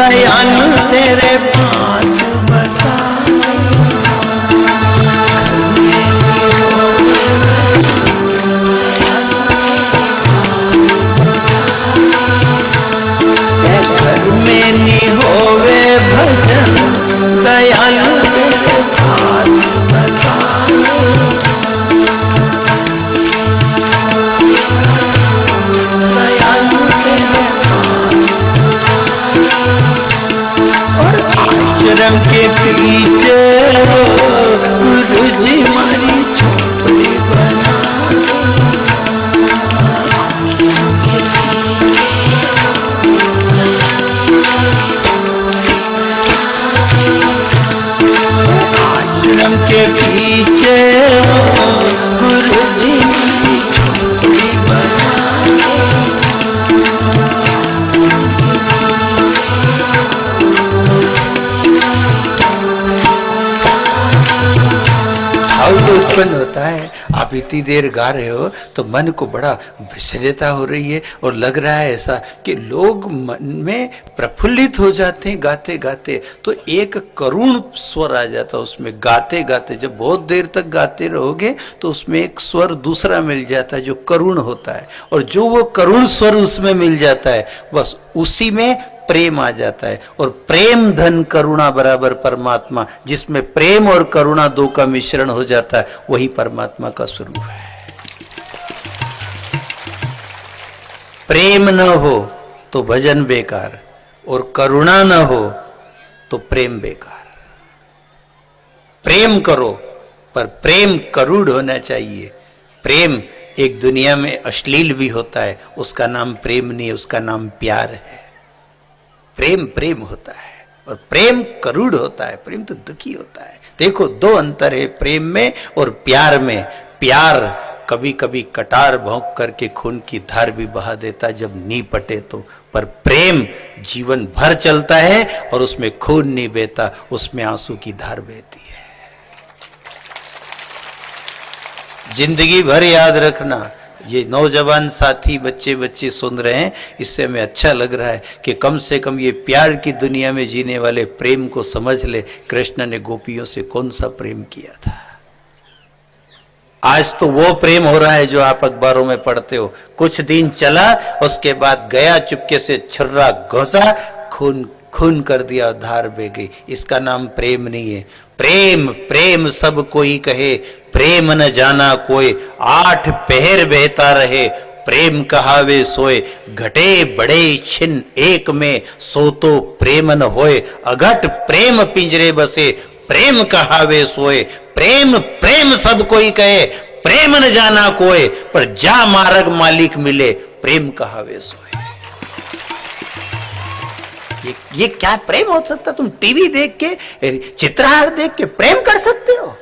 दयालु तेरे पास बसा। घर में नहीं होवे भजन दयालु तेरे पास बसा। दयालु तेरे पास और आश्रम के पीछे गुरु जी मारी झोपड़ी बना। आश्रम के पीछे गुरु जी मारी झोपड़ी बना। भाव तो उत्पन्न होता है। आप इतनी देर गा रहे हो तो मन को बड़ा विषयता हो रही है और लग रहा है ऐसा कि लोग मन में प्रफुल्लित हो जाते हैं गाते गाते। तो एक करुण स्वर आ जाता है उसमें गाते गाते। जब बहुत देर तक गाते रहोगे तो उसमें एक स्वर दूसरा मिल जाता है जो करुण होता है, और जो वो करुण स्वर उसमें मिल जाता है बस उसी में प्रेम आ जाता है। और प्रेम धन करुणा बराबर परमात्मा, जिसमें प्रेम और करुणा दो का मिश्रण हो जाता है वही परमात्मा का स्वरूप है। प्रेम न हो तो भजन बेकार, और करुणा न हो तो प्रेम बेकार। प्रेम करो पर प्रेम करुण होना चाहिए। प्रेम एक दुनिया में अश्लील भी होता है, उसका नाम प्रेम नहीं है, उसका नाम प्यार है। प्रेम प्रेम होता है और प्रेम करुण होता है, प्रेम तो दुखी होता है। देखो दो अंतर है प्रेम में और प्यार में। प्यार कभी कभी कटार भौंक करके खून की धार भी बहा देता जब नी पटे तो, पर प्रेम जीवन भर चलता है और उसमें खून नहीं बहता, उसमें आंसू की धार बहती है। जिंदगी भर याद रखना। ये नौजवान साथी बच्चे सुन रहे हैं, इससे हमें अच्छा लग रहा है कि कम से कम ये प्यार की दुनिया में जीने वाले प्रेम को समझ ले। कृष्ण ने गोपियों से कौन सा प्रेम किया था। आज तो वो प्रेम हो रहा है जो आप अखबारों में पढ़ते हो। कुछ दिन चला, उसके बाद गया, चुपके से छुर्रा घोसा, खून खून कर दिया, धार बह गई। इसका नाम प्रेम नहीं है। प्रेम प्रेम सब कोई कहे, प्रेम न जाना कोई, 8 पहर बहता रहे, प्रेम कहावे सोए, घटे बड़े छिन एक में, सो तो प्रेम न होए, अघट प्रेम पिंजरे बसे, प्रेम कहावे सोए। प्रेम प्रेम सब कोई कहे, प्रेम न जाना कोई, पर जा मार्ग मालिक मिले, प्रेम कहावे सोए। ये क्या प्रेम हो सकता? तुम टीवी देख के, चित्रहार देख के प्रेम कर सकते हो?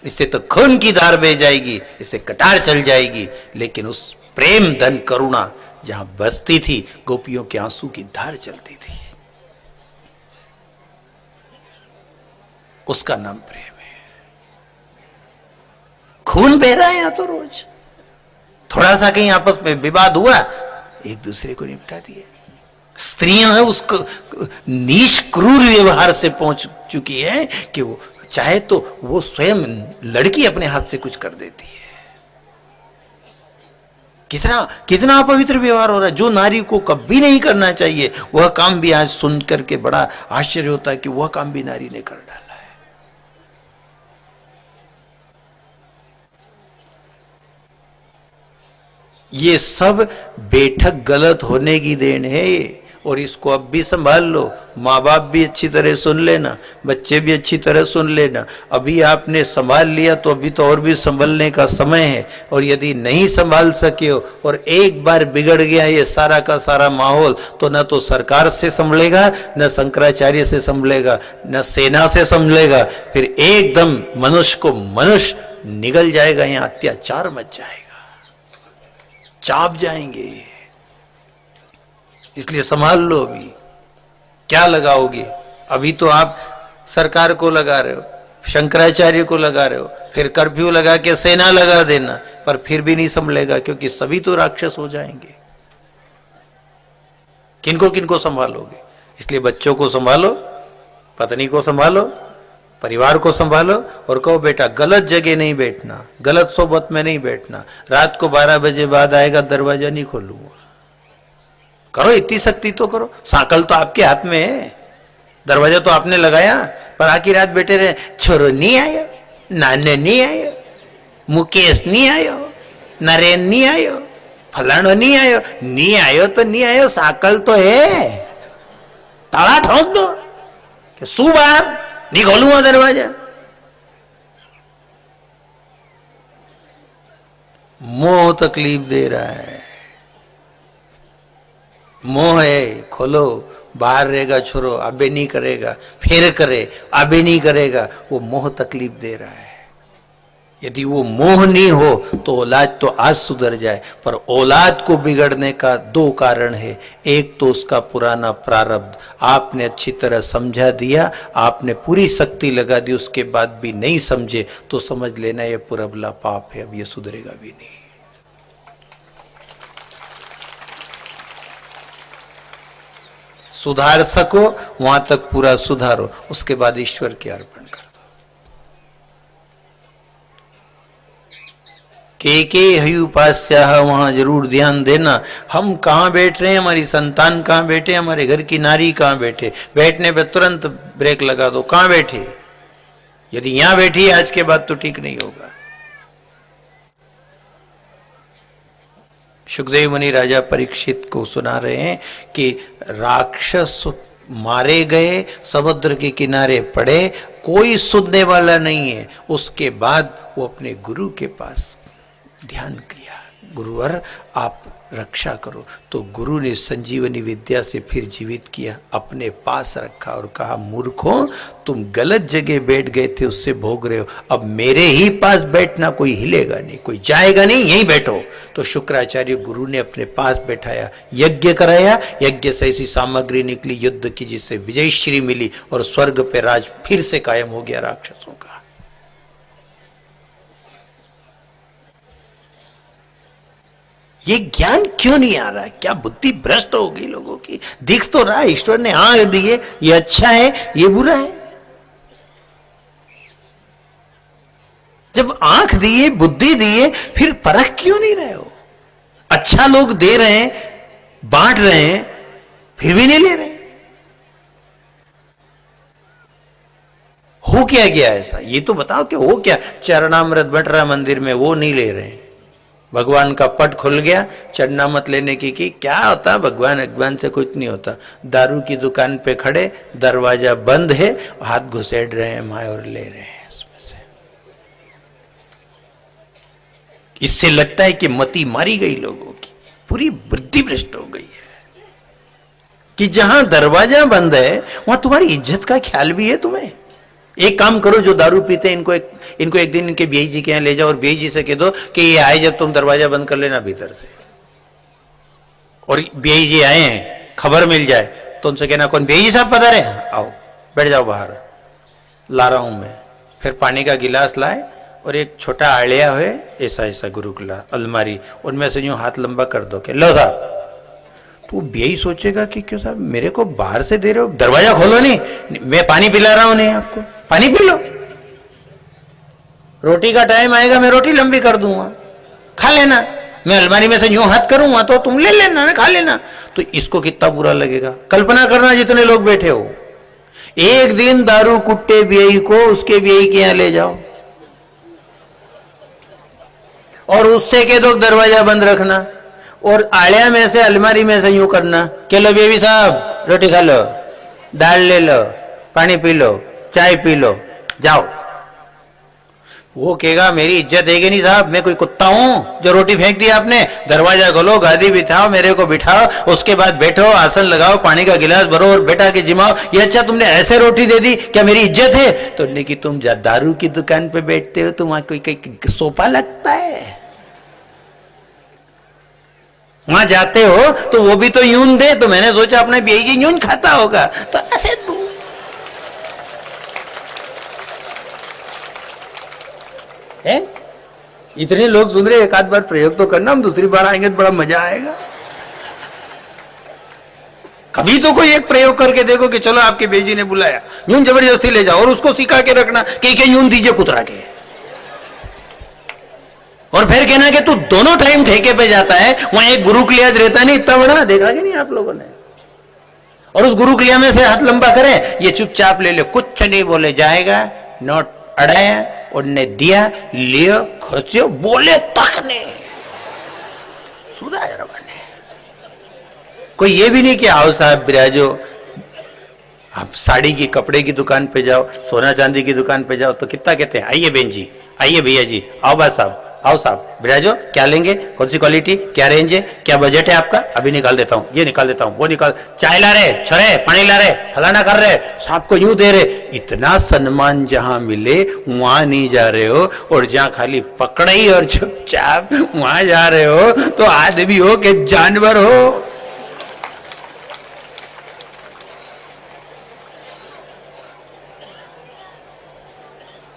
इससे तो खून की धार बह जाएगी, इससे कटार चल जाएगी। लेकिन उस प्रेम धन करुणा जहां बसती थी, गोपियों के आंसू की धार चलती थी, उसका नाम प्रेम है। खून बह रहा है यहां तो रोज, थोड़ा सा कहीं आपस में विवाद हुआ, एक दूसरे को निपटा दिए। स्त्रियां हैं उसको नीच क्रूर व्यवहार से पहुंच चुकी है कि वो चाहे तो वो स्वयं लड़की अपने हाथ से कुछ कर देती है। कितना कितना अपवित्र व्यवहार हो रहा है जो नारी को कभी नहीं करना चाहिए। वह काम भी आज सुन करके बड़ा आश्चर्य होता है कि वह काम भी नारी ने कर डाला है। ये सब बेठक गलत होने की देन है ये, और इसको अब भी संभाल लो। माँ बाप भी अच्छी तरह सुन लेना, बच्चे भी अच्छी तरह सुन लेना। अभी आपने संभाल लिया तो अभी तो और भी संभलने का समय है। और यदि नहीं संभाल सके हो और एक बार बिगड़ गया ये सारा का सारा माहौल, तो न तो सरकार से संभलेगा, न शंकराचार्य से संभलेगा, न सेना से संभलेगा। फिर एकदम मनुष्य को मनुष्य निगल जाएगा, यहाँ अत्याचार मच जाएगा, चाप जाएंगे। इसलिए संभाल लो। अभी क्या लगाओगे? अभी तो आप सरकार को लगा रहे हो, शंकराचार्य को लगा रहे हो, फिर कर्फ्यू लगा के सेना लगा देना, पर फिर भी नहीं संभलेगा, क्योंकि सभी तो राक्षस हो जाएंगे। किनको किनको संभालोगे? इसलिए बच्चों को संभालो, पत्नी को संभालो, परिवार को संभालो और कहो बेटा गलत जगह नहीं बैठना, गलत सोबत में नहीं बैठना, रात को 12 बजे बाद आएगा दरवाजा नहीं खोलूंगा। करो, इतनी सख्ती तो करो। सांकल तो आपके हाथ में है, दरवाजा तो आपने लगाया, पर आखिर रात बैठे रहे, छोरो नहीं आयो, नाने नहीं आयो, मुकेश नहीं आयो, नरेन नहीं आयो, फलानो नहीं आयो। नहीं आयो तो नहीं आयो, सांकल तो है, ताला ठोक दो कि सू बाहर नहीं खोलूंगा दरवाजा। मोह तकलीफ दे रहा है, मोह है, खोलो, बाहर रहेगा छोरो, अबे नहीं करेगा, फिर करे, अबे नहीं करेगा, वो मोह तकलीफ दे रहा है। यदि वो मोह नहीं हो तो औलाद तो आज सुधर जाए, पर औलाद को बिगड़ने का 2 कारण है। एक तो उसका पुराना प्रारब्ध, आपने अच्छी तरह समझा दिया, आपने पूरी शक्ति लगा दी, उसके बाद भी नहीं समझे तो समझ लेना ये पुरबला पाप है, अब ये सुधरेगा भी नहीं। सुधार सको वहां तक पूरा सुधारो, उसके बाद ईश्वर के अर्पण कर दो। के हयु उपास्या, वहां जरूर ध्यान देना। हम कहां बैठ रहे हैं, हमारी संतान कहां बैठे, हमारे घर की नारी कहां बैठे, बैठने पे तुरंत ब्रेक लगा दो, कहां बैठे। यदि यहां बैठी आज के बाद तो ठीक नहीं होगा। सुखदेव मुनि राजा परीक्षित को सुना रहे हैं कि राक्षस मारे गए, समुद्र के किनारे पड़े, कोई सुनने वाला नहीं है। उसके बाद वो अपने गुरु के पास ध्यान किया, गुरुवर आप रक्षा करो। तो गुरु ने संजीवनी विद्या से फिर जीवित किया, अपने पास रखा और कहा मूर्खों, तुम गलत जगह बैठ गए थे, उससे भोग रहे हो, अब मेरे ही पास बैठना, कोई हिलेगा नहीं, कोई जाएगा नहीं, यहीं बैठो। तो शुक्राचार्य गुरु ने अपने पास बैठाया, यज्ञ कराया, यज्ञ से ऐसी सामग्री निकली युद्ध की जिससे विजयश्री मिली और स्वर्ग पे राज फिर से कायम हो गया राक्षसों का। ये ज्ञान क्यों नहीं आ रहा है? क्या बुद्धि भ्रष्ट हो गई लोगों की? दिख तो रहा है ईश्वर ने आंख दिए, ये अच्छा है ये बुरा है। जब आंख दिए, बुद्धि दिए, फिर परख क्यों नहीं रहे हो? अच्छा लोग दे रहे हैं, बांट रहे हैं, फिर भी नहीं ले रहे। हो क्या गया ऐसा? ये तो बताओ कि हो क्या? चरणामृत बट रहा मंदिर में, वो नहीं ले रहे। भगवान का पट खुल गया, चढ़ना मत लेने की क्या होता? भगवान से कुछ नहीं होता। दारू की दुकान पे खड़े, दरवाजा बंद है, हाथ घुसेड़ रहे हैं माए और ले रहे हैं उसमें से। इससे लगता है कि मति मारी गई लोगों की, पूरी बुद्धि भ्रष्ट हो गई है कि जहां दरवाजा बंद है वहां तुम्हारी इज्जत का ख्याल भी है तुम्हें। एक काम करो, जो दारू पीते हैं इनको एक दिन इनके बीआई जी के यहाँ ले जाओ और बीआई जी से कह दो कि ये आए जब तुम दरवाजा बंद कर लेना भीतर से, और बीआई जी आए हैं खबर मिल जाए तो उनसे कहना कौन बीआई जी साहब पधारे, आओ बैठ जाओ बाहर, ला रहा हूं मैं। फिर पानी का गिलास लाए और एक छोटा आड़िया है ऐसा ऐसा गुरुकुला अलमारी, उनमें से यूं हाथ लंबा कर दो कि लो साहब। तो बीआई सोचेगा कि क्यों साहब मेरे को बाहर से दे रहे हो, दरवाजा खोलो नहीं, मैं पानी पिला रहा हूं, नहीं आपको पानी पी लो, रोटी का टाइम आएगा मैं रोटी लंबी कर दूंगा, खा लेना, मैं अलमारी में से यूं हाथ करूंगा तो तुम ले लेना ना, खा लेना। तो इसको कितना बुरा लगेगा? कल्पना करना जितने लोग बैठे हो, एक दिन दारू कुट्टे बीआई को उसके बीआई के यहां ले जाओ और उससे कह दो दरवाजा बंद रखना, और आड़िया में से अलमारी में से यूं करना कि लो बेबी साहब रोटी खा लो, दाल ले लो, पानी पी लो, चाय पी लो, जाओ। वो कहेगा मेरी इज्जत है कि नहीं साहब, मैं कोई कुत्ता हूं जो रोटी फेंक दी आपने? दरवाजा खोलो, गादी बिछाओ, मेरे को बिठाओ, उसके बाद बैठो, आसन लगाओ, पानी का गिलास भरो और बैठा के जिमाओ। ये अच्छा तुमने ऐसे रोटी दे दी, क्या मेरी इज्जत है? तो नहीं कि तुम दारू की दुकान पे बैठते हो तो वहां कोई सोफा लगता है, वहां जाते हो तो वो भी तो यून दे, तो मैंने सोचा अपने बीआई जी यून खाता होगा, तो ऐसे तू है। इतने लोग सुन रहे, एक आध बार प्रयोग तो करना, हम दूसरी बार आएंगे तो बड़ा मजा आएगा। कभी तो कोई एक प्रयोग करके देखो कि चलो आपके बेजी ने बुलाया, यूं जबरदस्ती ले जाओ और उसको सिखा के रखना कि यूं दीजिए कुतरा के, और फिर कहना कि तू दोनों टाइम ठेके पे जाता है, वहां एक गुरु क्लियाज रहता नहीं इतना बड़ा, देखा कि नहीं आप लोगों ने, और उस गुरु क्रिया में से हाथ लंबा करे, ये चुपचाप ले लो, कुछ नहीं बोले, जाएगा नोट अड़ाया, उनने दिया, लियो, खर्चो, बोले तक ने सुधा जरा ने। कोई ये भी नहीं कि आओ साहब बिराजो, आप साड़ी की कपड़े की दुकान पे जाओ, सोना चांदी की दुकान पे जाओ तो कितना कहते हैं, आइए बहन जी, आइए भैया जी, आओ बा साहब, आओ साहब बिराजो, क्या लेंगे, कौन सी क्वालिटी, क्या रेंज है, क्या बजट है आपका, अभी निकाल देता हूं, ये निकाल देता हूं, वो निकाल, चाय ला रहे, छरे पानी ला रहे, फलाना कर रहे, साहब को यूं दे रहे। इतना सम्मान जहां मिले वहां नहीं जा रहे हो, और जहां खाली पकड़ई और चुपचाप वहां जा रहे हो, तो आदमी हो कि जानवर हो।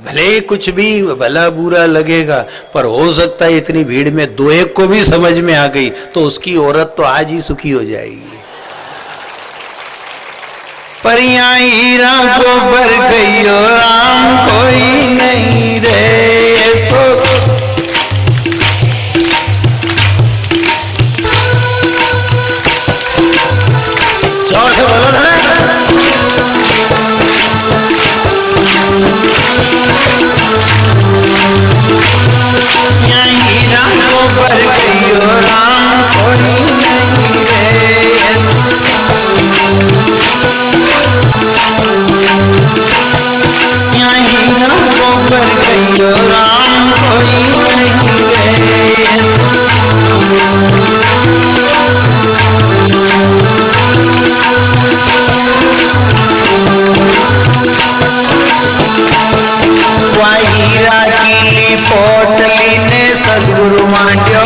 भले कुछ भी भला बुरा लगेगा, पर हो सकता है इतनी भीड़ में दो एक को भी समझ में आ गई तो उसकी औरत तो आज ही सुखी हो जाएगी। पर यहाँ हीरा को भर गई राम कोई नहीं रे, तो जोर से बोलो ना, पर गयो राम कोई नहीं रे, यहीं राम पर गयो राम कोई नहीं रे। हीरा की पोटली ने सदगुरु मांड्यो